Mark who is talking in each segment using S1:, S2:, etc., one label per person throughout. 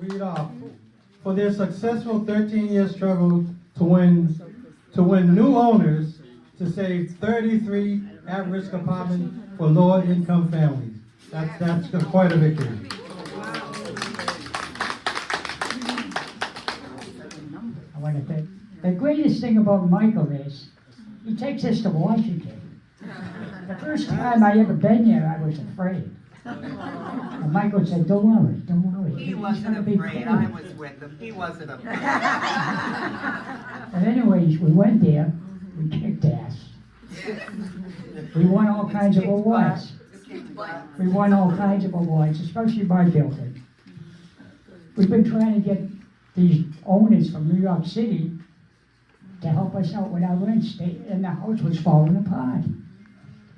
S1: read off. For their successful 13-year struggle to win new owners to save 33 at-risk apartments for lower-income families. That's quite a victory.
S2: I want to think. The greatest thing about Michael is he takes us to Washington. The first time I ever been there, I was afraid. And Michael said, don't worry.
S3: He wasn't afraid. I was with him. He wasn't afraid.
S2: And anyways, we went there. We kicked ass. We won all kinds of awards. We won all kinds of awards, especially my building. We've been trying to get these owners from New York City to help us out with our rents, and the house was falling apart.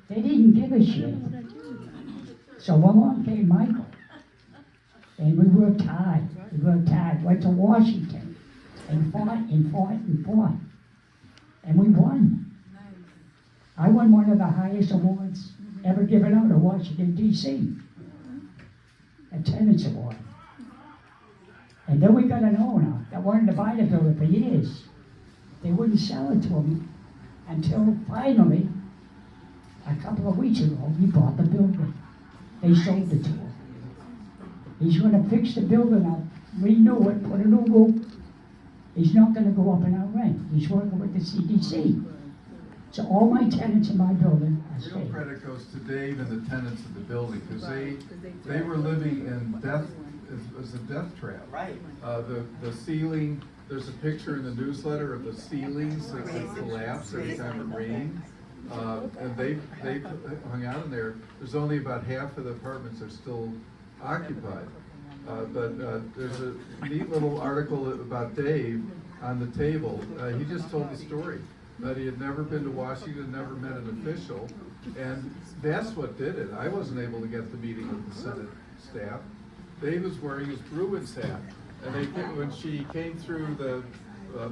S2: They didn't give a shit. So along came Michael, and we worked hard. Went to Washington, and fought. And we won. I won one of the highest awards ever given out in Washington, D.C. A Tenants Award. And then we got an owner that wanted to buy the building for years. They wouldn't sell it to him until finally, a couple of weeks ago, he bought the building. They sold it to him. He's going to fix the building up, renew it, put a new roof. He's not going to go up in our rent. He's working with the CDC. So all my tenants in my building are
S4: Real
S2: staying.
S4: credit goes to Dave and the tenants of the building, because they were living in death, it was a death trap.
S3: Right.
S4: The ceiling, there's a picture in the newsletter of the ceilings that collapse every time it rained. And they hung out in there. There's only about half of the apartments are still occupied. But there's a neat little article about Dave on the table. He just told the story that he had never been to Washington, never met an official, and that's what did it. I wasn't able to get the meeting with the Senate staff. Dave was wearing his Bruins hat, and when she came through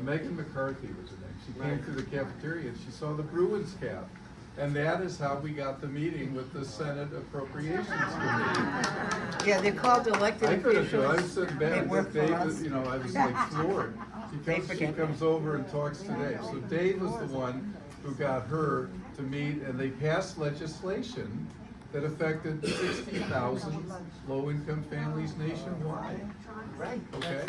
S4: Megan McCarthy was her name. She came through the cafeteria and she saw the Bruins cap. And that is how we got the meeting with the Senate Appropriations Committee.
S3: Yeah, they're called elected
S4: I could have,
S3: officials.
S4: I was sitting back,
S3: They work for
S4: Dave,
S3: us.
S4: I was like floored. She
S3: forget
S4: comes over and talks today. So Dave was the one who got her to meet, and they passed legislation that affected 60,000 low-income families nationwide.
S3: Right.
S4: Okay?